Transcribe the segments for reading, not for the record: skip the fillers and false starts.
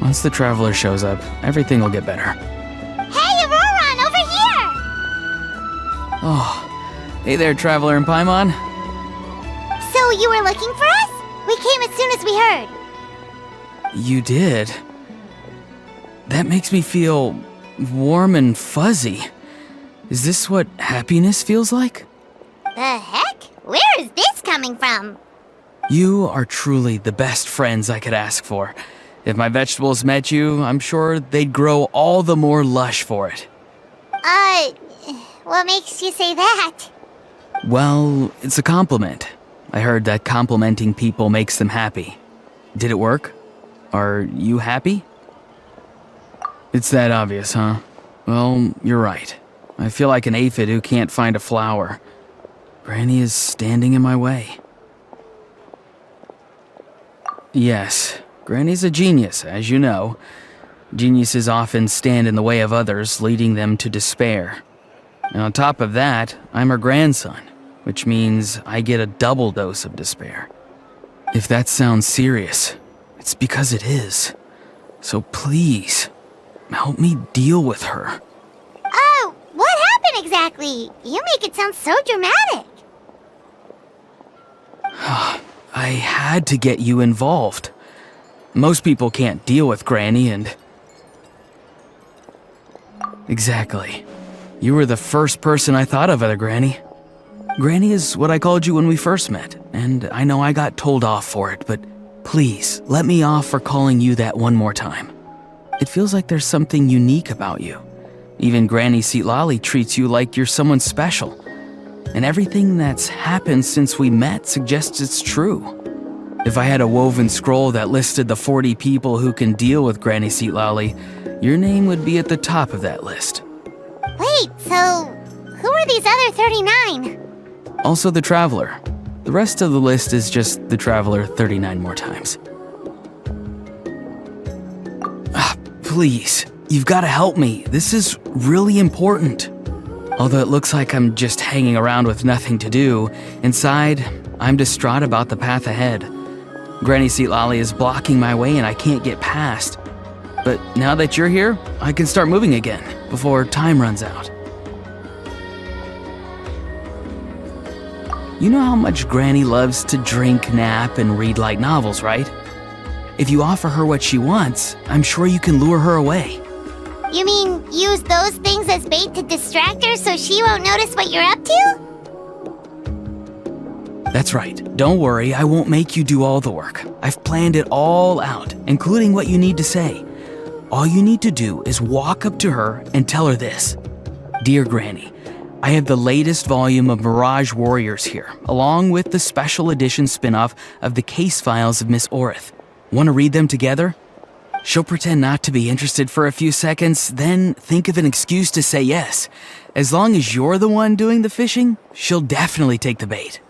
Once the traveler shows up, everything will get better. Hey, Auroron, over here! Oh, hey there, traveler in Paimon. So you were looking for us? We came as soon as we heard. You did? That makes me feel warm and fuzzy. Is this what happiness feels like? The heck? Where is this coming from? You are truly the best friends I could ask for. If my vegetables met you, I'm sure they'd grow all the more lush for it. What makes you say that? Well, it's a compliment. I heard that complimenting people makes them happy. Did it work? Are you happy? It's that obvious, huh? Well, you're right. I feel like an aphid who can't find a flower. Granny is standing in my way. Yes, Granny's a genius, as you know. Geniuses often stand in the way of others, leading them to despair. And on top of that, I'm her grandson, which means I get a double dose of despair. If that sounds serious, it's because it is. So please, help me deal with her. Oh, what happened exactly? You make it sound so dramatic. I had to get you involved. Most people can't deal with Granny and... Exactly. You were the first person I thought of, other Granny. Granny is what I called you when we first met, and I know I got told off for it, but please, let me off for calling you that one more time. It feels like there's something unique about you. Even Granny Seatlali treats you like you're someone special. And everything that's happened since we met suggests it's true. If I had a woven scroll that listed the 40 people who can deal with Granny Seatlali, your name would be at the top of that list. Wait, so who are these other 39? Also the Traveler. The rest of the list is just the Traveler 39 more times. Please, you've got to help me. This is really important. Although it looks like I'm just hanging around with nothing to do, inside, I'm distraught about the path ahead. Granny Seatlali is blocking my way and I can't get past. But now that you're here, I can start moving again, before time runs out. You know how much Granny loves to drink, nap, and read light novels, right? If you offer her what she wants, I'm sure you can lure her away. You mean use those things as bait to distract her so she won't notice what you're up to? That's right. Don't worry, I won't make you do all the work. I've planned it all out, including what you need to say. All you need to do is walk up to her and tell her this. Dear Granny, I have the latest volume of Mirage Warriors here, along with the special edition spin-off of the Case Files of Miss Orith. Want to read them together? She'll pretend not to be interested for a few seconds, then think of an excuse to say yes. As long as you're the one doing the fishing, she'll definitely take the bait.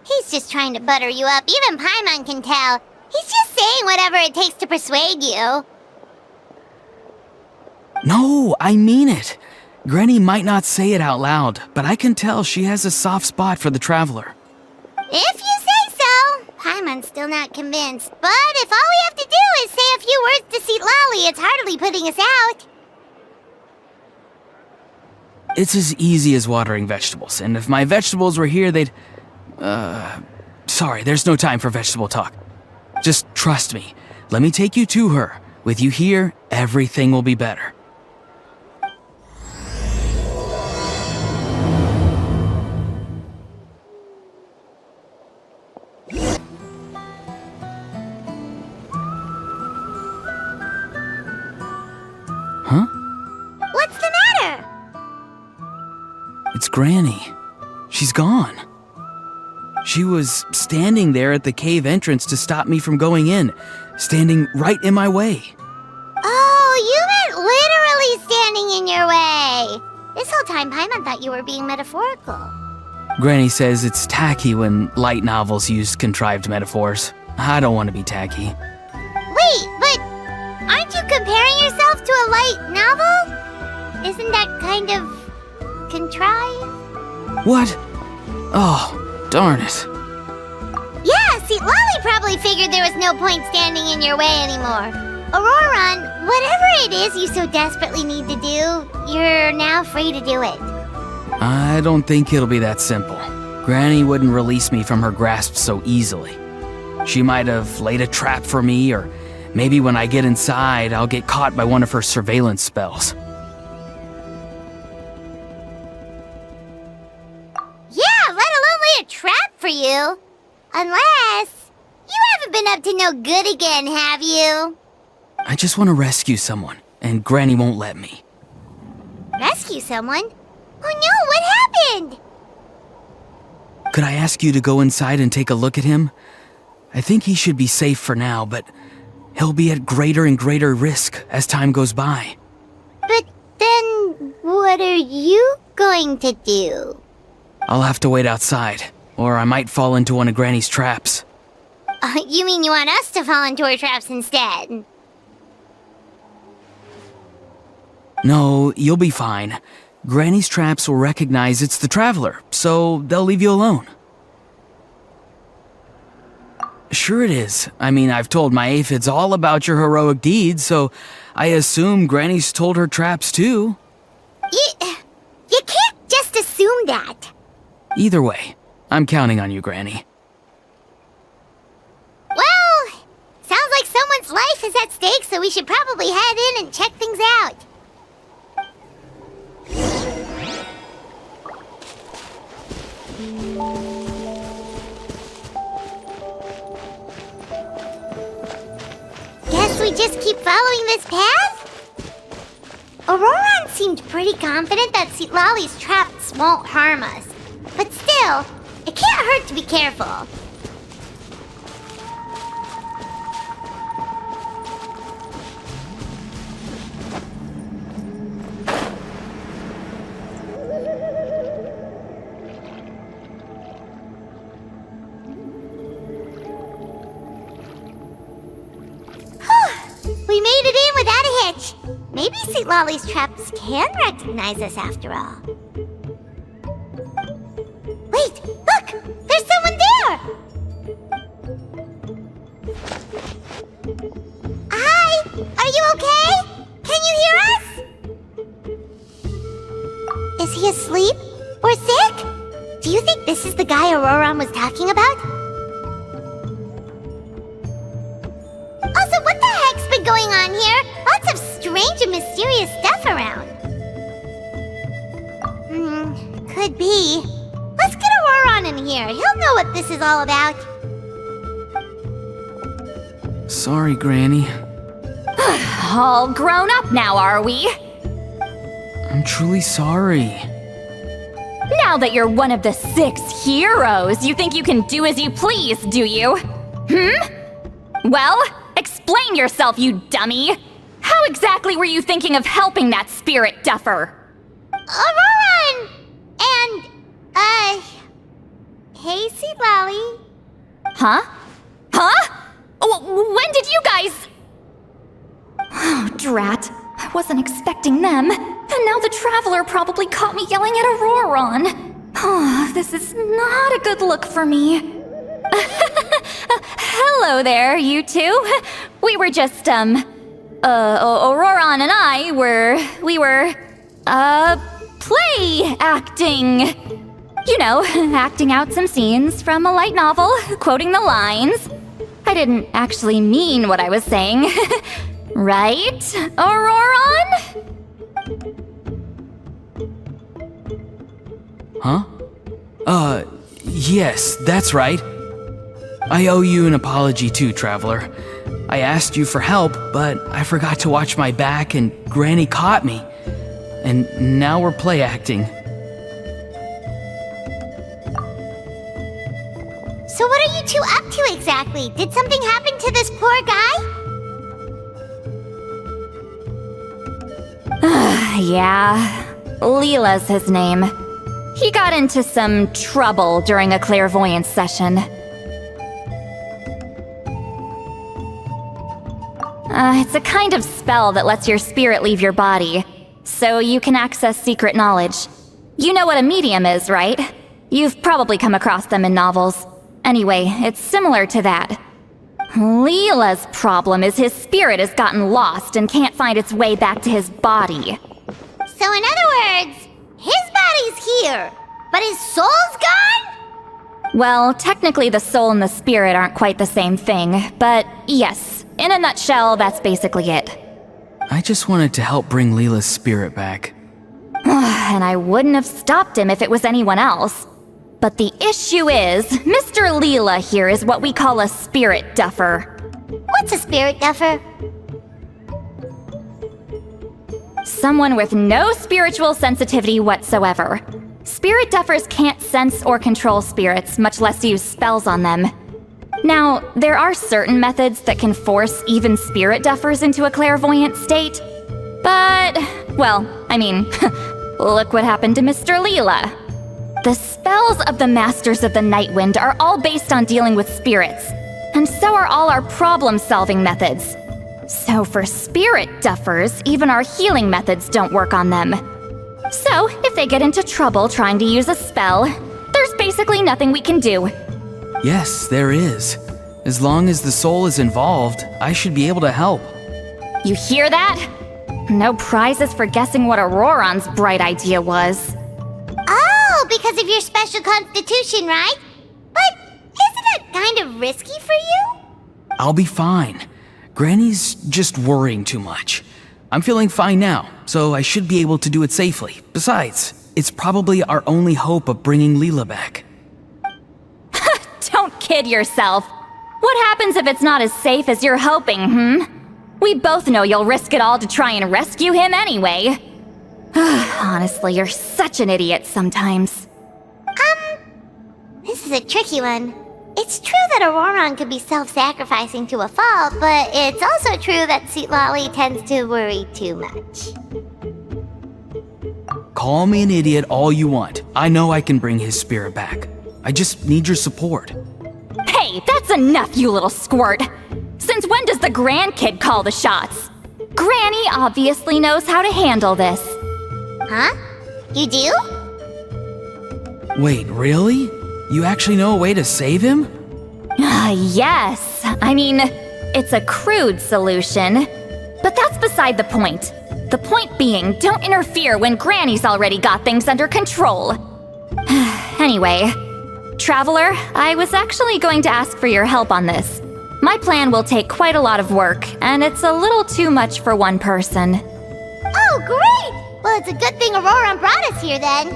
He's just trying to butter you up. Even Paimon can tell. He's just saying whatever it takes to persuade you. No, I mean it. Granny might not say it out loud, but I can tell she has a soft spot for the Traveler. If you say so. Paimon's still not convinced, but if all we have to do is say a few words to Seatlali, it's hardly putting us out. It's as easy as watering vegetables, and if my vegetables were here, they'd... Sorry, there's no time for vegetable talk. Just trust me. Let me take you to her. With you here, everything will be better. Huh? What's the matter? It's Granny. She's gone. She was standing there at the cave entrance to stop me from going in, standing right in my way. Oh, you meant literally standing in your way. This whole time, Paimon thought you were being metaphorical. Granny says it's tacky when light novels use contrived metaphors. I don't want to be tacky. Wait, but aren't you comparing yourself to a light novel? Isn't that kind of contrived? What? Oh, darn it. Yeah, See, Lolly probably figured there was no point standing in your way anymore. Auroron, whatever it is you so desperately need to do, you're now free to do it. I don't think it'll be that simple. Granny wouldn't release me from her grasp so easily. She might have laid a trap for me, or maybe when I get inside, I'll get caught by one of her surveillance spells. Yeah, let alone lay a trap for you. Unless you haven't been up to no good again, have you? I just want to rescue someone, and Granny won't let me. Rescue someone? Oh no, what happened? Could I ask you to go inside and take a look at him? I think he should be safe for now, but he'll be at greater and greater risk as time goes by. But then, what are you going to do? I'll have to wait outside, or I might fall into one of Granny's traps. You mean you want us to fall into her traps instead? No, you'll be fine. Granny's traps will recognize it's the traveler, so they'll leave you alone. Sure it is. I mean, I've told my aphids all about your heroic deeds, so I assume Granny's told her traps too. You can't just assume that. Either way, I'm counting on you, Granny. Well, sounds like someone's life is at stake, so we should probably head in and check things out. Guess we just keep following this path? Auroron seemed pretty confident that Lolly's traps won't harm us. But still, it can't hurt to be careful. We made it in without a hitch. Maybe St. Lolly's traps can recognize us after all. Wait, look! There's someone there! Hi! Are you okay? Can you hear us? Is he asleep? Or sick? Do you think this is the guy Auroron was talking about? Also, what the heck's been going on here? Lots of strange and mysterious stuff around. Could be. Let's get Auroron in here. He'll know what this is all about. Sorry, Granny. All grown up now, are we? I'm truly sorry. Now that you're one of the 6 heroes, you think you can do as you please, do you? Well, explain yourself, you dummy! How exactly were you thinking of helping that spirit duffer? Auroron! And, hey, St. Lolly. Huh? When did you guys... Oh, drat. I wasn't expecting them. And now the Traveler probably caught me yelling at Auroron. Oh, this is not a good look for me. Hello there, you two. We were just, Auroron and I we were play acting. You know, acting out some scenes from a light novel, quoting the lines. I didn't actually mean what I was saying. Right, Auroron? Huh? Yes, that's right. I owe you an apology too, Traveler. I asked you for help, but I forgot to watch my back and Granny caught me. And now we're play acting. So what are you two up to exactly? Did something happen to this poor guy? Yeah, Leela's his name. He got into some trouble during a clairvoyance session. It's a kind of spell that lets your spirit leave your body, so you can access secret knowledge. You know what a medium is, right? You've probably come across them in novels. Anyway, it's similar to that. Leela's problem is his spirit has gotten lost and can't find its way back to his body. So in other words, his body's here, but his soul's gone? Well, technically the soul and the spirit aren't quite the same thing, but yes, in a nutshell, that's basically it. I just wanted to help bring Leela's spirit back. And I wouldn't have stopped him if it was anyone else. But the issue is, Mr. Leela here is what we call a spirit duffer. What's a spirit duffer? Someone with no spiritual sensitivity whatsoever. Spirit duffers can't sense or control spirits, much less use spells on them. Now, there are certain methods that can force even spirit duffers into a clairvoyant state. But, well, I mean, look what happened to Mr. Leela. The spells of the Masters of the Nightwind are all based on dealing with spirits, and so are all our problem-solving methods. So for spirit duffers, even our healing methods don't work on them. So, if they get into trouble trying to use a spell, there's basically nothing we can do. Yes, there is. As long as the soul is involved, I should be able to help. You hear that? No prizes for guessing what Auroron's bright idea was. Oh, because of your special constitution, right? But isn't it kind of risky for you? I'll be fine. Granny's just worrying too much. I'm feeling fine now, so I should be able to do it safely. Besides, it's probably our only hope of bringing Leela back. Don't kid yourself. What happens if it's not as safe as you're hoping, We both know you'll risk it all to try and rescue him anyway. Honestly, you're such an idiot sometimes. This is a tricky one. It's true that Auroron could be self-sacrificing to a fault, but it's also true that Citlali tends to worry too much. Call me an idiot all you want. I know I can bring his spirit back. I just need your support. Hey, that's enough, you little squirt! Since when does the grandkid call the shots? Granny obviously knows how to handle this. Huh? You do? Wait, really? You actually know a way to save him? Yes. I mean, it's a crude solution. But that's beside the point. The point being, don't interfere when Granny's already got things under control. Anyway, Traveler, I was actually going to ask for your help on this. My plan will take quite a lot of work, and it's a little too much for one person. Oh, great! Well, it's a good thing Auroron brought us here then.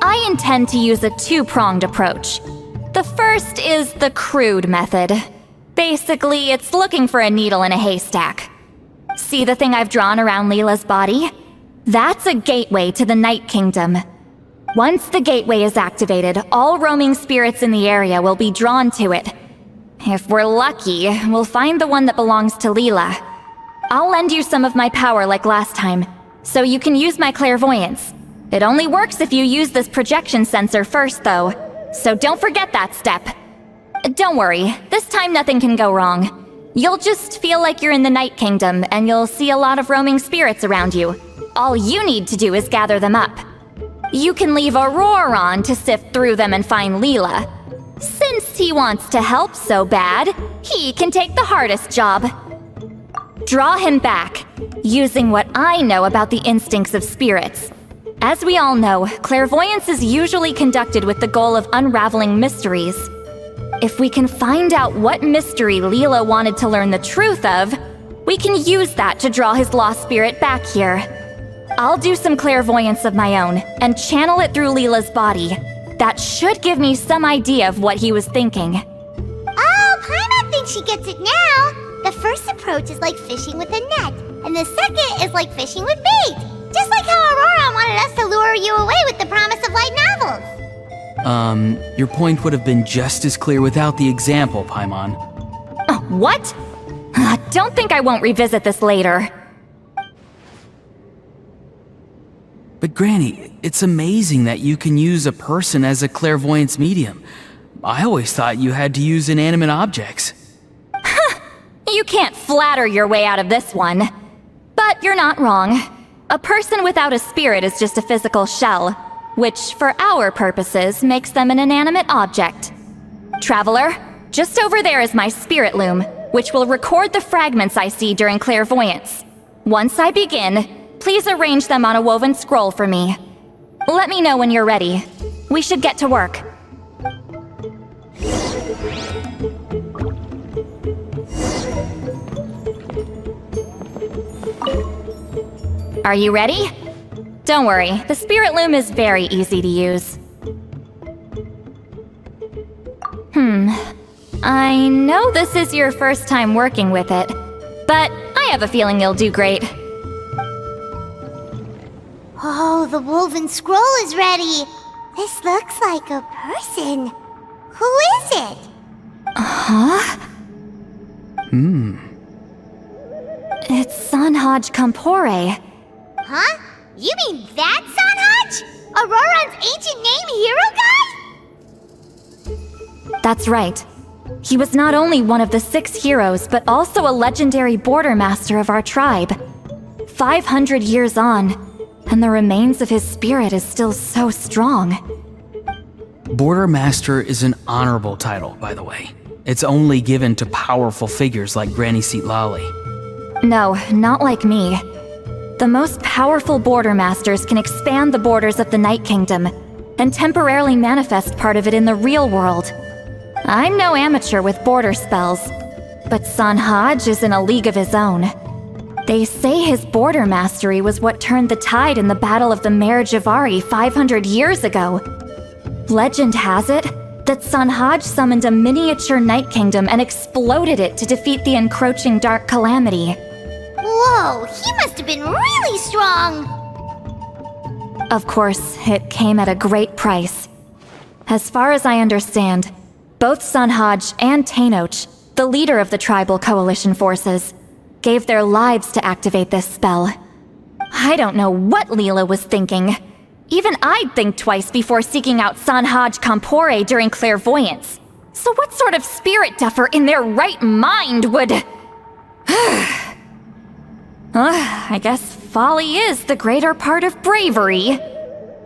I intend to use a two-pronged approach. The first is the crude method. Basically, it's looking for a needle in a haystack. See the thing I've drawn around Leela's body? That's a gateway to the Night Kingdom. Once the gateway is activated, all roaming spirits in the area will be drawn to it. If we're lucky, we'll find the one that belongs to Leela. I'll lend you some of my power like last time, so you can use my clairvoyance. It only works if you use this projection sensor first, though, so don't forget that step. Don't worry, this time nothing can go wrong. You'll just feel like you're in the Night Kingdom, and you'll see a lot of roaming spirits around you. All you need to do is gather them up. You can leave Auroron to sift through them and find Leela. Since he wants to help so bad, he can take the hardest job. Draw him back, using what I know about the instincts of spirits. As we all know, clairvoyance is usually conducted with the goal of unraveling mysteries. If we can find out what mystery Leela wanted to learn the truth of, we can use that to draw his lost spirit back here. I'll do some clairvoyance of my own and channel it through Leela's body. That should give me some idea of what he was thinking. Oh, Paimon thinks she gets it now! The first approach is like fishing with a net, and the second is like fishing with bait. Just like how Auroron wanted us to lure you away with the promise of light novels. Your point would have been just as clear without the example, Paimon. What? Don't think I won't revisit this later. But Granny, it's amazing that you can use a person as a clairvoyance medium. I always thought you had to use inanimate objects. You can't flatter your way out of this one. But you're not wrong. A person without a spirit is just a physical shell, which, for our purposes, makes them an inanimate object. Traveler, just over there is my spirit loom, which will record the fragments I see during clairvoyance. Once I begin, please arrange them on a woven scroll for me. Let me know when you're ready. We should get to work. Are you ready? Don't worry, the spirit loom is very easy to use. I know this is your first time working with it, but I have a feeling you'll do great. Oh, the woven scroll is ready. This looks like a person. Who is it? Huh? It's Sanhaj Kampore. Huh? You mean that Sanhaj? Auroran's ancient name hero guy? That's right. He was not only one of the 6 heroes, but also a legendary border master of our tribe. 500 years on, and the remains of his spirit is still so strong. Border Master is an honorable title, by the way. It's only given to powerful figures like Granny Seatlali. No, not like me. The most powerful border masters can expand the borders of the Night Kingdom and temporarily manifest part of it in the real world. I'm no amateur with border spells, but Sanhaj is in a league of his own. They say his border mastery was what turned the tide in the Battle of the Mare Javari 500 years ago. Legend has it that Sanhaj summoned a miniature Night Kingdom and exploded it to defeat the encroaching Dark Calamity. Whoa, he must have been really strong! Of course, it came at a great price. As far as I understand, both Sanhaj and Tainoch, the leader of the tribal coalition forces, gave their lives to activate this spell. I don't know what Leela was thinking. Even I'd think twice before seeking out Sanhaj Kampore during clairvoyance. So what sort of spirit duffer in their right mind would... I guess folly is the greater part of bravery.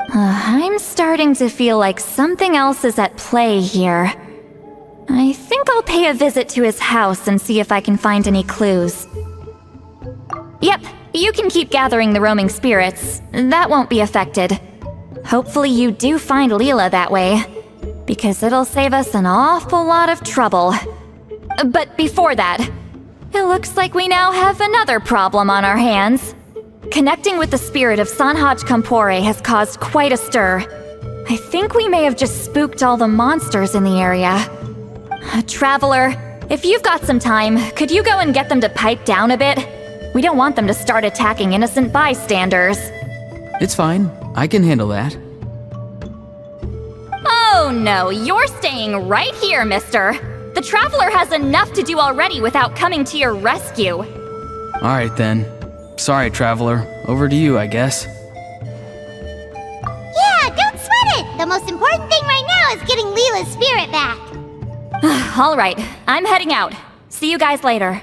I'm starting to feel like something else is at play here. I think I'll pay a visit to his house and see if I can find any clues. Yep, you can keep gathering the roaming spirits. That won't be affected. Hopefully you do find Leela that way, because it'll save us an awful lot of trouble. But before that, it looks like we now have another problem on our hands. Connecting with the spirit of Sanhaj Kampore has caused quite a stir. I think we may have just spooked all the monsters in the area. Traveler, if you've got some time, could you go and get them to pipe down a bit? We don't want them to start attacking innocent bystanders. It's fine. I can handle that. Oh no, you're staying right here, mister. The Traveler has enough to do already without coming to your rescue. Alright then. Sorry, Traveler. Over to you, I guess. Yeah, don't sweat it! The most important thing right now is getting Leela's spirit back. Alright, I'm heading out. See you guys later.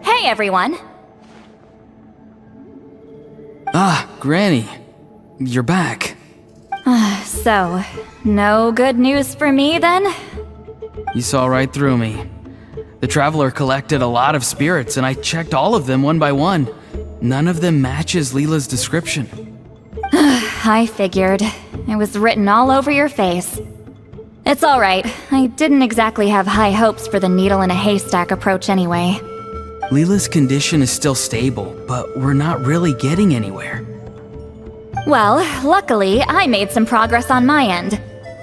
Hey everyone! Ah, Granny. You're back. So, no good news for me then? You saw right through me. The Traveler collected a lot of spirits and I checked all of them one by one. None of them matches Leela's description. I figured. It was written all over your face. It's alright. I didn't exactly have high hopes for the needle in a haystack approach anyway. Leela's condition is still stable, but we're not really getting anywhere. Well, luckily, I made some progress on my end.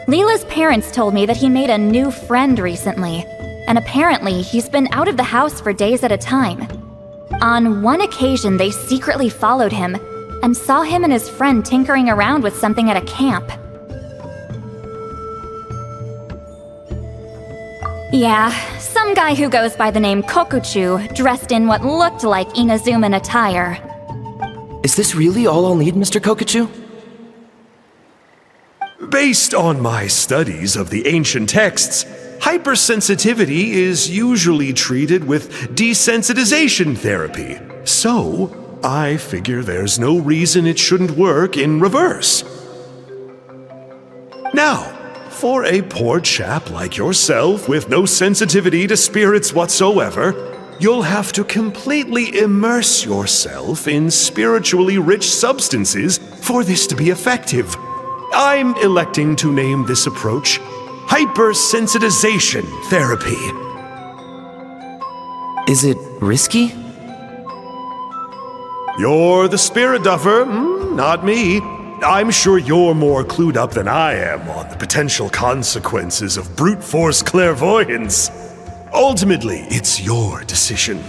Leela's parents told me that he made a new friend recently, and apparently he's been out of the house for days at a time. On one occasion, they secretly followed him and saw him and his friend tinkering around with something at a camp. Yeah, some guy who goes by the name Kokuchu dressed in what looked like Inazuman attire. Is this really all I'll need, Mr. Kokachu? Based on my studies of the ancient texts, hypersensitivity is usually treated with desensitization therapy. So, I figure there's no reason it shouldn't work in reverse. Now, for a poor chap like yourself with no sensitivity to spirits whatsoever, you'll have to completely immerse yourself in spiritually rich substances for this to be effective. I'm electing to name this approach hypersensitization therapy. Is it risky? You're the spirit duffer, not me. I'm sure you're more clued up than I am on the potential consequences of brute force clairvoyance. Ultimately, it's your decision.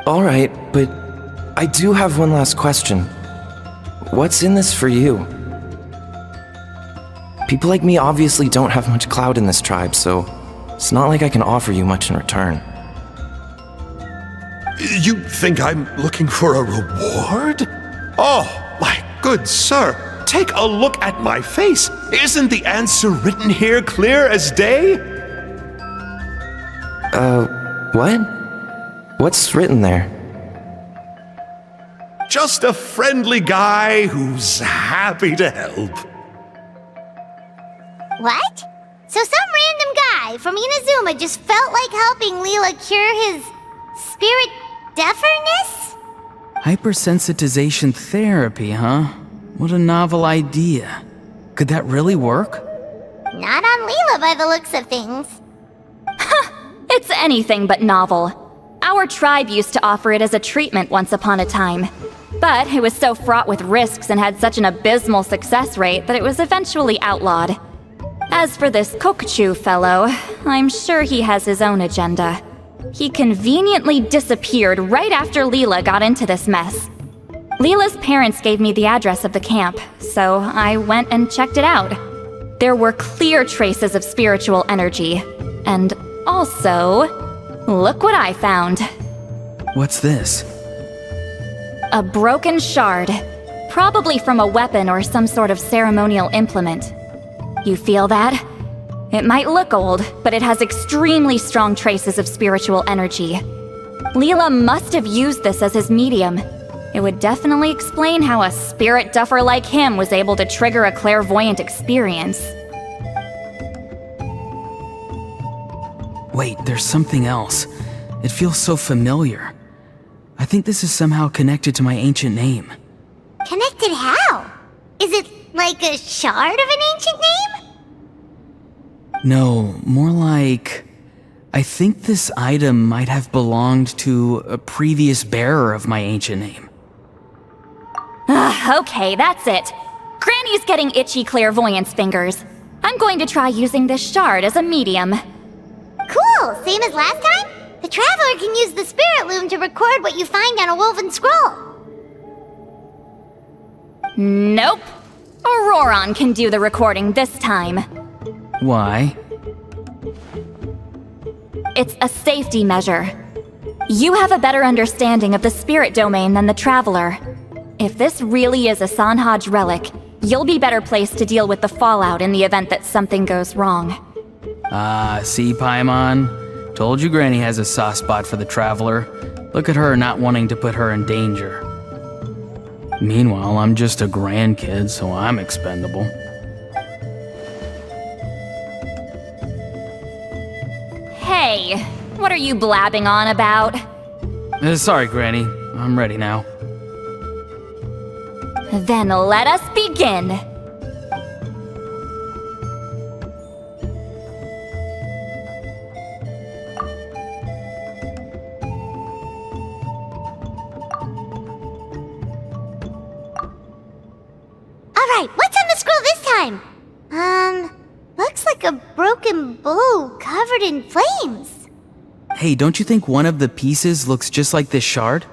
All right, but I do have one last question. What's in this for you? People like me obviously don't have much clout in this tribe, so it's not like I can offer you much in return. You think I'm looking for a reward? Oh, my good sir, take a look at my face. Isn't the answer written here clear as day? What? What's written there? Just a friendly guy who's happy to help. What? So some random guy from Inazuma just felt like helping Leela cure his spirit deafness? Hypersensitization therapy, huh? What a novel idea. Could that really work? Not on Leela by the looks of things. It's anything but novel. Our tribe used to offer it as a treatment once upon a time. But it was so fraught with risks and had such an abysmal success rate that it was eventually outlawed. As for this Kokachu fellow, I'm sure he has his own agenda. He conveniently disappeared right after Leela got into this mess. Leela's parents gave me the address of the camp, so I went and checked it out. There were clear traces of spiritual energy. And also, look what I found. What's this? A broken shard, probably from a weapon or some sort of ceremonial implement. You feel that? It might look old, but it has extremely strong traces of spiritual energy. Leela must have used this as his medium. It would definitely explain how a spirit duffer like him was able to trigger a clairvoyant experience. Wait, there's something else. It feels so familiar. I think this is somehow connected to my ancient name. Connected how? Is it like a shard of an ancient name? No, more like... I think this item might have belonged to a previous bearer of my ancient name. Okay, that's it. Granny's getting itchy clairvoyance fingers. I'm going to try using this shard as a medium. Cool, same as last time? The Traveler can use the Spirit Loom to record what you find on a woven scroll. Nope. Auroron can do the recording this time. Why? It's a safety measure. You have a better understanding of the spirit domain than the Traveler. If this really is a Sanhaj relic, you'll be better placed to deal with the fallout in the event that something goes wrong. See, Paimon? Told you Granny has a soft spot for the Traveler. Look at her not wanting to put her in danger. Meanwhile, I'm just a grandkid, so I'm expendable. Hey, what are you blabbing on about? Sorry, Granny. I'm ready now. Then let us begin. Alright, what's on the scroll this time? Looks like a broken bow covered in flames. Hey, don't you think one of the pieces looks just like this shard?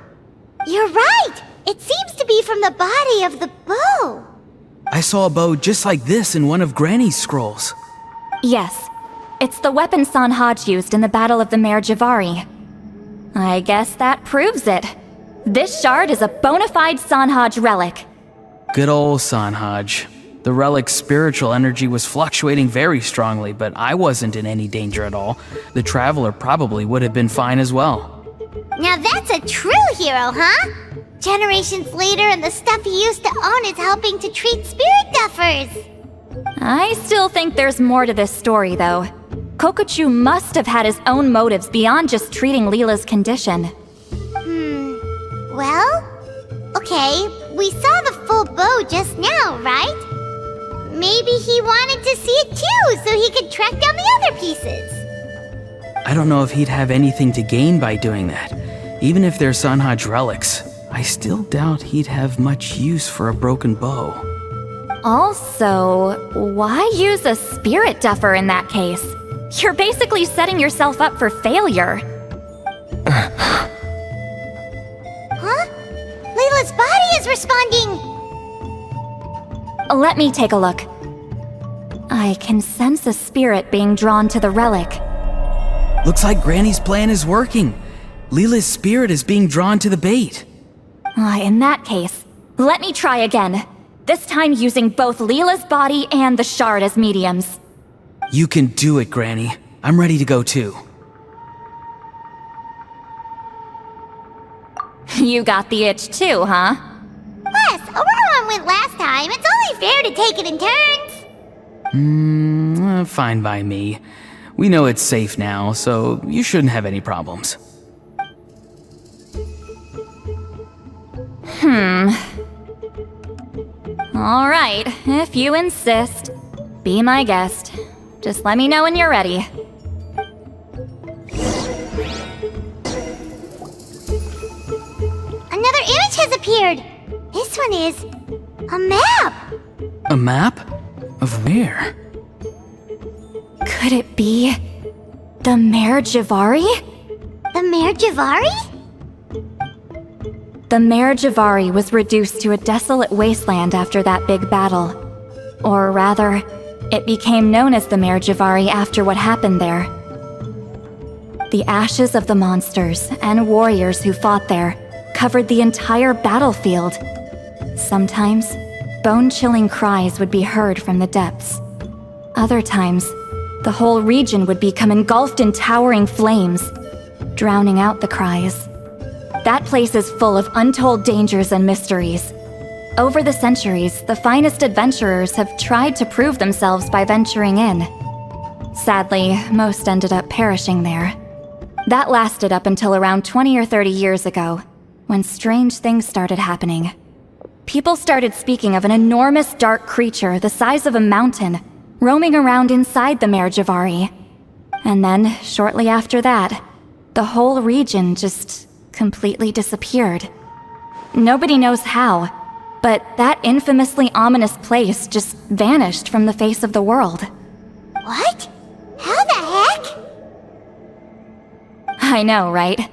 You're right! It seems to be from the body of the bow. I saw a bow just like this in one of Granny's scrolls. Yes, it's the weapon Sanhaj used in the Battle of the Mare Javari. I guess that proves it. This shard is a bona fide Sanhaj relic. Good old Sanhaj. The relic's spiritual energy was fluctuating very strongly, but I wasn't in any danger at all. The traveler probably would have been fine as well. Now that's a true hero, huh? Generations later and the stuff he used to own is helping to treat spirit duffers. I still think there's more to this story, though. Kokochu must have had his own motives beyond just treating Leela's condition. Well, okay, we saw the full bow just now, right? Maybe he wanted to see it too, so he could track down the other pieces. I don't know if he'd have anything to gain by doing that. Even if they're Sanhaj relics, I still doubt he'd have much use for a broken bow. Also, why use a spirit duffer in that case? You're basically setting yourself up for failure. Huh? Layla's body is responding! Let me take a look. I can sense a spirit being drawn to the relic. Looks like Granny's plan is working. Leela's spirit is being drawn to the bait. In that case, let me try again. This time using both Leela's body and the shard as mediums. You can do it, Granny. I'm ready to go too. You got the itch too, huh? Plus, Aurora went last time. It's only fair to take it in turns. Fine by me. We know it's safe now, so you shouldn't have any problems. All right, if you insist. Be my guest. Just let me know when you're ready. Another image has appeared. This one is a map. A map? Of where? Could it be the Mare Javari? The Mare Javari? The Mare Javari was reduced to a desolate wasteland after that big battle. Or rather, it became known as the Mare Javari after what happened there. The ashes of the monsters and warriors who fought there covered the entire battlefield. Sometimes, bone-chilling cries would be heard from the depths. Other times, the whole region would become engulfed in towering flames, drowning out the cries. That place is full of untold dangers and mysteries. Over the centuries, the finest adventurers have tried to prove themselves by venturing in. Sadly, most ended up perishing there. That lasted up until around 20 or 30 years ago, when strange things started happening. People started speaking of an enormous dark creature the size of a mountain, roaming around inside the Mare Javari. And then, shortly after that, the whole region just completely disappeared. Nobody knows how, but that infamously ominous place just vanished from the face of the world. What? How the heck? I know, right?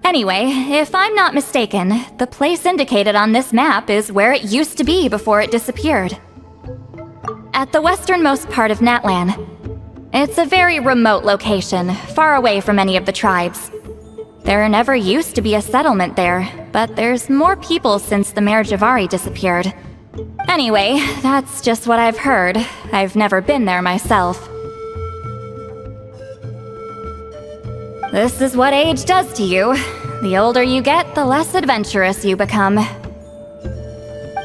Anyway, if I'm not mistaken, the place indicated on this map is where it used to be before it disappeared. At the westernmost part of Natlan. It's a very remote location, far away from any of the tribes. There never used to be a settlement there, but there's more people since the Mare Javari disappeared. Anyway, that's just what I've heard. I've never been there myself. This is what age does to you. The older you get, the less adventurous you become.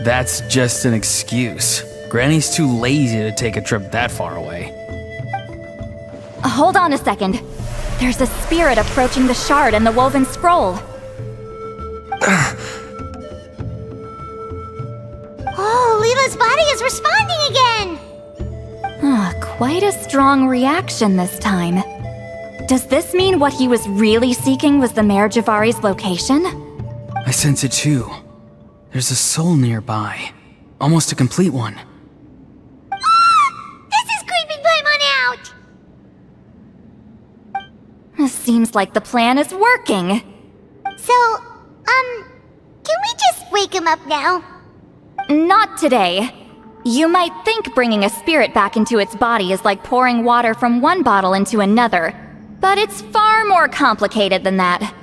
That's just an excuse. Granny's too lazy to take a trip that far away. Hold on a second. There's a spirit approaching the shard and the woven scroll. Oh, Leela's body is responding again! Quite a strong reaction this time. Does this mean what he was really seeking was the Mare Javari's location? I sense it too. There's a soul nearby. Almost a complete one. This is creeping Paimon out! Seems like the plan is working. So, can we just wake him up now? Not today. You might think bringing a spirit back into its body is like pouring water from one bottle into another, but it's far more complicated than that.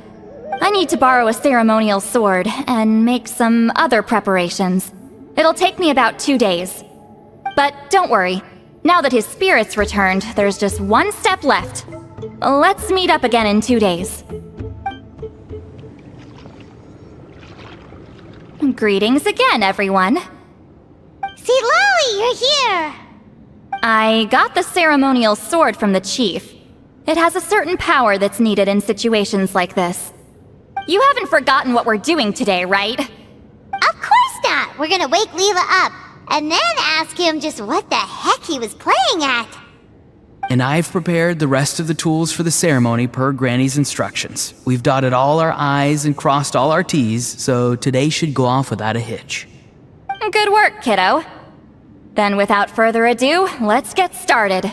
I need to borrow a ceremonial sword and make some other preparations. It'll take me about 2 days. But don't worry, now that his spirit's returned, there's just one step left. Let's meet up again in 2 days. Greetings again, everyone. See, Lolly, you're here! I got the ceremonial sword from the chief. It has a certain power that's needed in situations like this. You haven't forgotten what we're doing today, right? Of course not! We're gonna wake Leela up, and then ask him just what the heck he was playing at. And I've prepared the rest of the tools for the ceremony per Granny's instructions. We've dotted all our I's and crossed all our T's, so today should go off without a hitch. Good work, kiddo. Then without further ado, let's get started.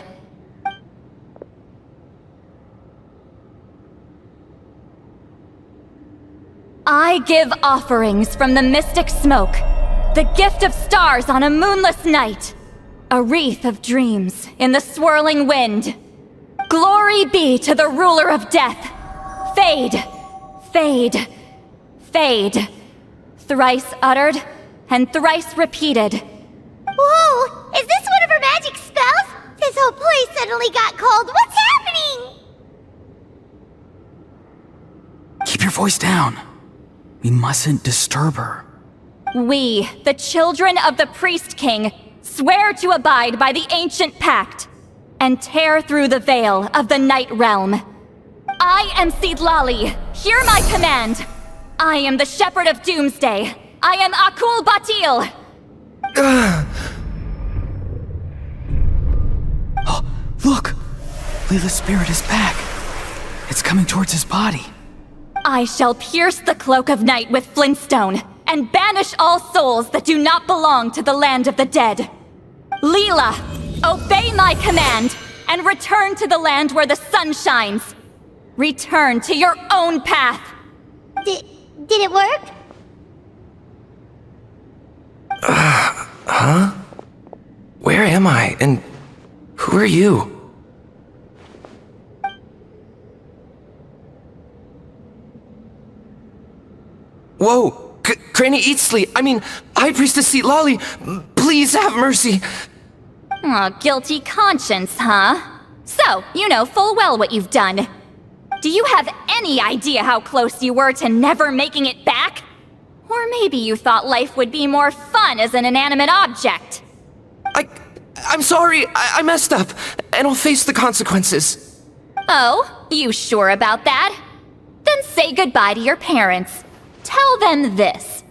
I give offerings from the mystic smoke, the gift of stars on a moonless night, a wreath of dreams in the swirling wind. Glory be to the ruler of death. Fade, fade, fade. Thrice uttered and thrice repeated. Whoa! Is this one of her magic spells? This whole place suddenly got cold. What's happening? Keep your voice down. We mustn't disturb her. We, the children of the Priest King, swear to abide by the ancient pact and tear through the veil of the Night Realm. I am Seedlali. Hear my command. I am the Shepherd of Doomsday. I am Akul Batil. Oh, look! Leela's spirit is back. It's coming towards his body. I shall pierce the cloak of night with flintstone and banish all souls that do not belong to the land of the dead. Leela, obey my command and return to the land where the sun shines. Return to your own path. Did it work? Huh? Where am I? And who are you? Whoa! Granny Eatsley, High Priestess Seedlali, please have mercy! Aw, guilty conscience, huh? So, you know full well what you've done. Do you have any idea how close you were to never making it back? Or maybe you thought life would be more fun as an inanimate object. I'm sorry, I messed up, and I'll face the consequences. Oh, you sure about that? Then say goodbye to your parents. Tell them this.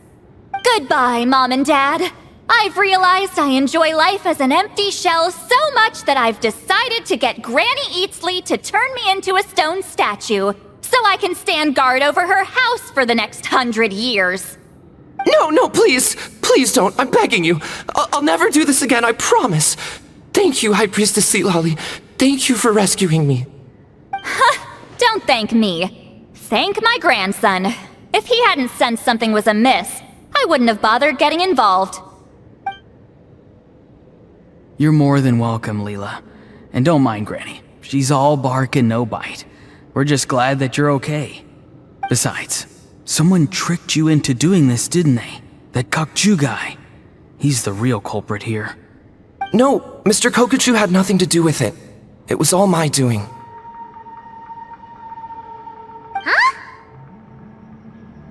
Goodbye, Mom and Dad. I've realized I enjoy life as an empty shell so much that I've decided to get Granny Eatsley to turn me into a stone statue so I can stand guard over her house for the next 100 years. No, please! Please don't, I'm begging you. I'll never do this again, I promise. Thank you, High Priestess Seedlali. Thank you for rescuing me. Don't thank me. Thank my grandson. If he hadn't sensed something was amiss, I wouldn't have bothered getting involved. You're more than welcome, Leela. And don't mind Granny. She's all bark and no bite. We're just glad that you're okay. Besides, someone tricked you into doing this, didn't they? That Kokju guy. He's the real culprit here. No, Mr. Kokuchu had nothing to do with it. It was all my doing.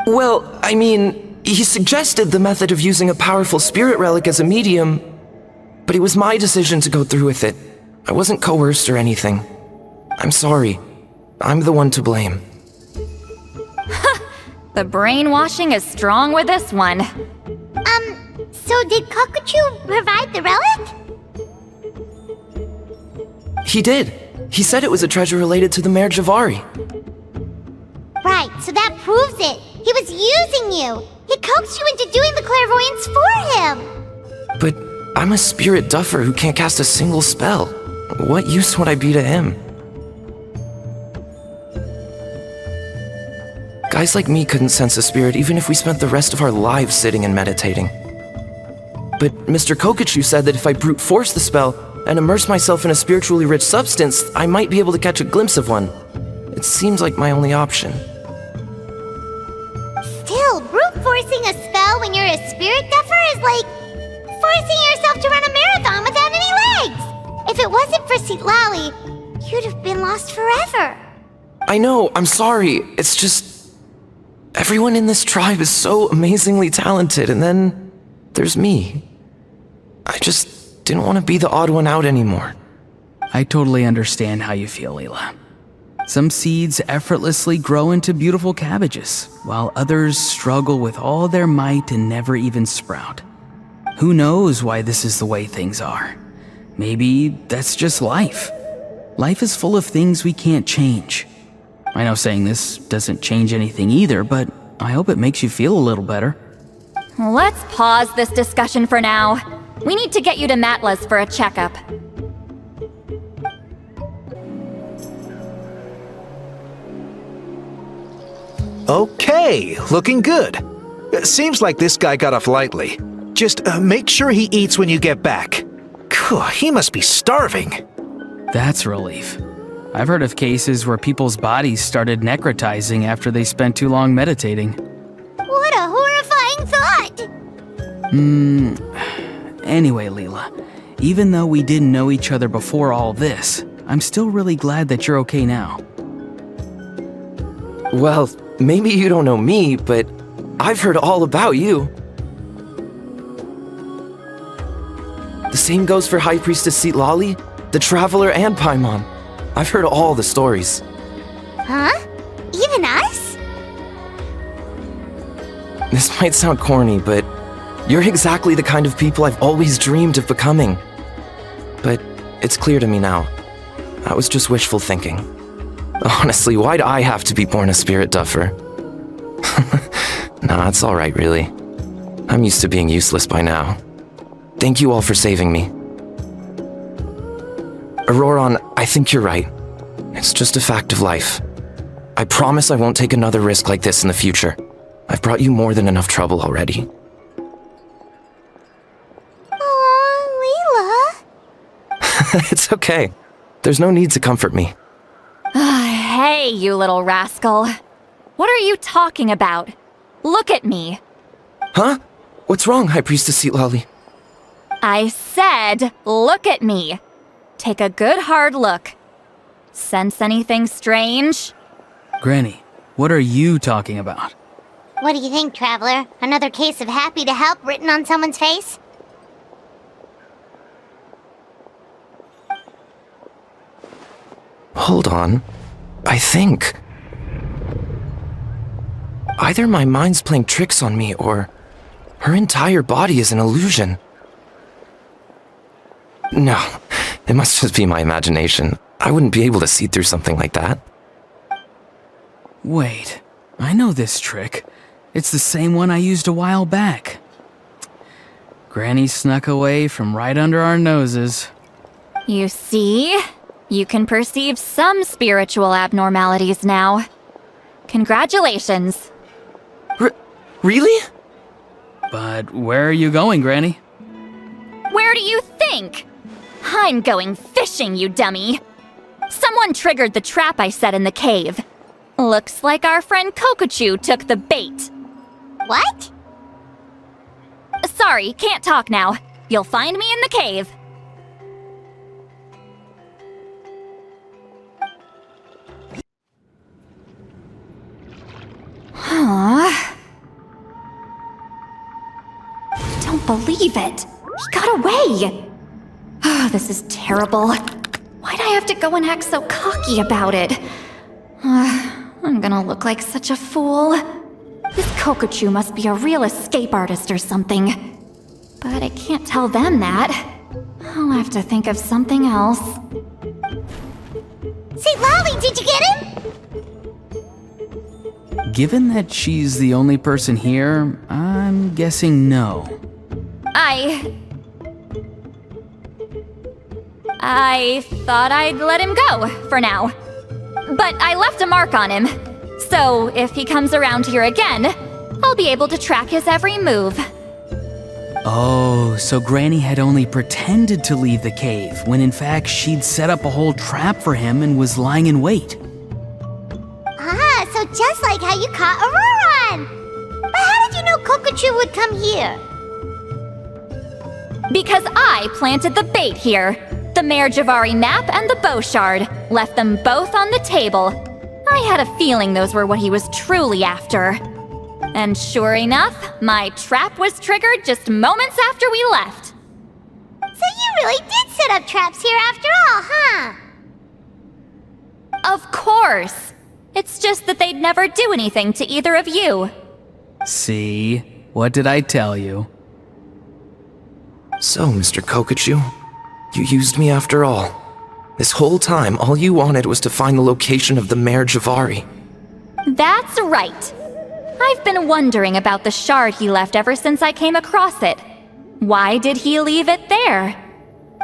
Well, he suggested the method of using a powerful spirit relic as a medium, but it was my decision to go through with it. I wasn't coerced or anything. I'm sorry. I'm the one to blame. The brainwashing is strong with this one. So did Kokuchu provide the relic? He did. He said it was a treasure related to the Mare Javari. Right, so that proves it. He was using you. He coaxed you into doing the clairvoyance for him. But I'm a spirit duffer who can't cast a single spell. What use would I be to him? Guys like me couldn't sense a spirit even if we spent the rest of our lives sitting and meditating. But Mr. Kokuchu said that if I brute force the spell and immerse myself in a spiritually rich substance, I might be able to catch a glimpse of one. It seems like my only option. using a spell when you're a spirit duffer is like forcing yourself to run a marathon without any legs. If it wasn't for Citlali, you'd have been lost forever. I know, I'm sorry. It's just... everyone in this tribe is so amazingly talented, and then there's me. I just didn't want to be the odd one out anymore. I totally understand how you feel, Leela. Some seeds effortlessly grow into beautiful cabbages, while others struggle with all their might and never even sprout. Who knows why this is the way things are? Maybe that's just life. Life is full of things we can't change. I know saying this doesn't change anything either, but I hope it makes you feel a little better. Let's pause this discussion for now. We need to get you to Matla's for a checkup. Okay, looking good. Seems like this guy got off lightly. Just make sure he eats when you get back. He must be starving. That's relief. I've heard of cases where people's bodies started necrotizing after they spent too long meditating. What a horrifying thought! Anyway, Leela, even though we didn't know each other before all this, I'm still really glad that you're okay now. Well, maybe you don't know me, but I've heard all about you. The same goes for High Priestess Citlali, the Traveler, and Paimon. I've heard all the stories. Huh? Even us? This might sound corny, but you're exactly the kind of people I've always dreamed of becoming. But it's clear to me now. That was just wishful thinking. Honestly, why'd I have to be born a spirit duffer? Nah, it's alright, really. I'm used to being useless by now. Thank you all for saving me. Auroron, I think you're right. It's just a fact of life. I promise I won't take another risk like this in the future. I've brought you more than enough trouble already. Aw, Leela. It's okay. There's no need to comfort me. Hey, you little rascal. What are you talking about? Look at me. Huh? What's wrong, High Priestess Citlali? I said, look at me. Take a good hard look. Sense anything strange? Granny, what are you talking about? What do you think, Traveler? Another case of happy to help written on someone's face? Hold on. I think... either my mind's playing tricks on me, or her entire body is an illusion. No, it must just be my imagination. I wouldn't be able to see through something like that. Wait, I know this trick. It's the same one I used a while back. Granny snuck away from right under our noses. You see? You can perceive some spiritual abnormalities now. Congratulations. Really? But where are you going, Granny? Where do you think? I'm going fishing, you dummy. Someone triggered the trap I set in the cave. Looks like our friend Kokochu took the bait. What? Sorry, can't talk now. You'll find me in the cave. Huh? I don't believe it. He got away. Oh, this is terrible. Why'd I have to go and act so cocky about it? I'm gonna look like such a fool. This Kokochu must be a real escape artist or something. But I can't tell them that. I'll have to think of something else. Citlali, did you get him? Given that she's the only person here, I'm guessing no. I thought I'd let him go, for now. But I left a mark on him. So if he comes around here again, I'll be able to track his every move. Oh, so Granny had only pretended to leave the cave, when in fact she'd set up a whole trap for him and was lying in wait. Ah, so just like how you caught Auroron! But how did you know Kokachu would come here? Because I planted the bait here. The Mayor Javari map and the bow shard. Left them both on the table. I had a feeling those were what he was truly after. And sure enough, my trap was triggered just moments after we left. So you really did set up traps here after all, huh? Of course. It's just that they'd never do anything to either of you. See? What did I tell you? So, Mr. Kokachu, you used me after all. This whole time, all you wanted was to find the location of the Mayor Javari. That's right. I've been wondering about the shard he left ever since I came across it. Why did he leave it there?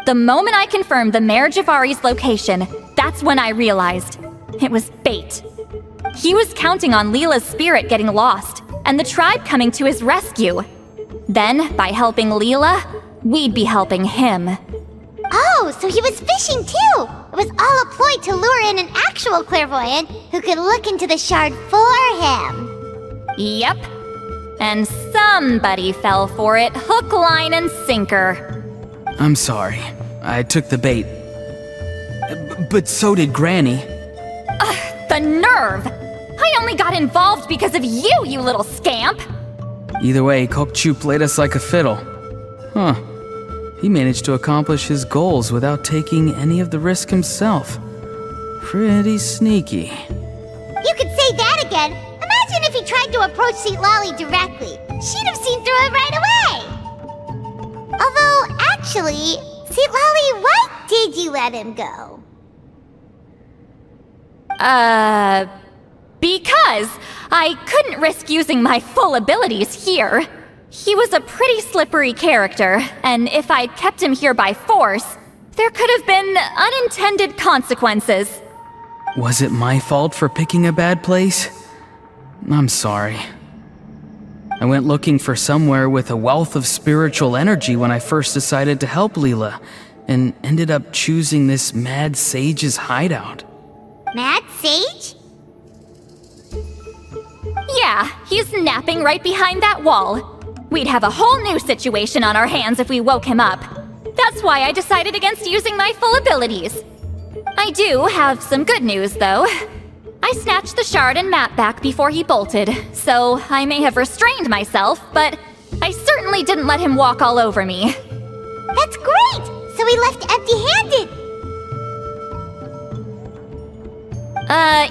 The moment I confirmed the Mayor Javari's location, that's when I realized it was bait. He was counting on Leela's spirit getting lost, and the tribe coming to his rescue. Then, by helping Leela, we'd be helping him. Oh, so he was fishing too! It was all a ploy to lure in an actual clairvoyant who could look into the shard for him. Yep. And somebody fell for it, hook, line, and sinker. I'm sorry. I took the bait. But so did Granny. The nerve! I only got involved because of you, you little scamp! Either way, Kokchu played us like a fiddle. Huh. He managed to accomplish his goals without taking any of the risk himself. Pretty sneaky. You could say that again! Imagine if he tried to approach Seat Lolly directly. She'd have seen through it right away! Although, actually, Seat Lolly, why did you let him go? Because I couldn't risk using my full abilities here. He was a pretty slippery character, and if I'd kept him here by force, there could have been unintended consequences. Was it my fault for picking a bad place? I'm sorry. I went looking for somewhere with a wealth of spiritual energy when I first decided to help Leela, and ended up choosing this mad sage's hideout. Mad Sage? Yeah, he's napping right behind that wall. We'd have a whole new situation on our hands if we woke him up. That's why I decided against using my full abilities. I do have some good news, though. I snatched the shard and map back before he bolted, so I may have restrained myself, but I certainly didn't let him walk all over me. That's great! So he left empty-handed!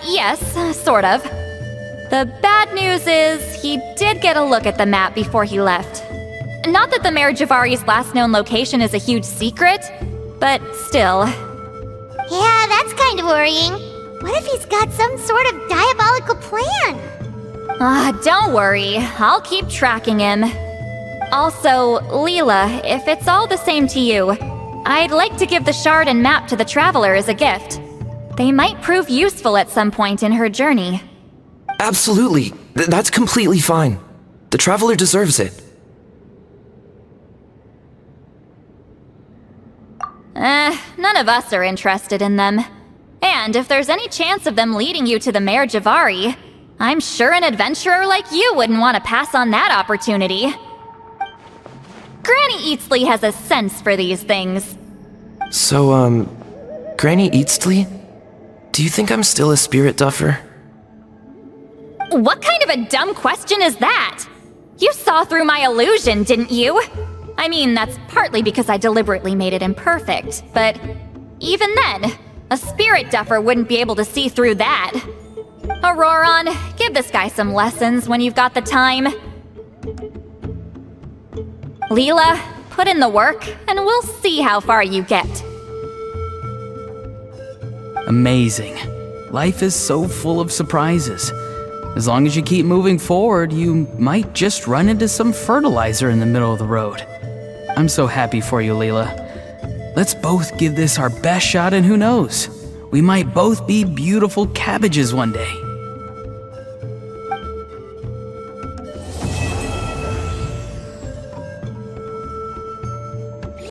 Yes, sort of. The bad news is, he did get a look at the map before he left. Not that the Mayor Javari's last known location is a huge secret, but still. Yeah, that's kind of worrying. What if he's got some sort of diabolical plan? Don't worry, I'll keep tracking him. Also, Leela, if it's all the same to you, I'd like to give the shard and map to the Traveler as a gift. They might prove useful at some point in her journey. Absolutely. That's completely fine. The Traveler deserves it. None of us are interested in them. And if there's any chance of them leading you to the Mayor Javari, I'm sure an adventurer like you wouldn't want to pass on that opportunity. Granny Eatsley has a sense for these things. So, Granny Eatsley? Do you think I'm still a spirit duffer? What kind of a dumb question is that? You saw through my illusion, didn't you? I mean, that's partly because I deliberately made it imperfect, but even then, a spirit duffer wouldn't be able to see through that. Auroron, give this guy some lessons when you've got the time. Leela, put in the work, and we'll see how far you get. Amazing. Life is so full of surprises. As long as you keep moving forward, you might just run into some fertilizer in the middle of the road. I'm so happy for you, Leela. Let's both give this our best shot, and who knows? We might both be beautiful cabbages one day.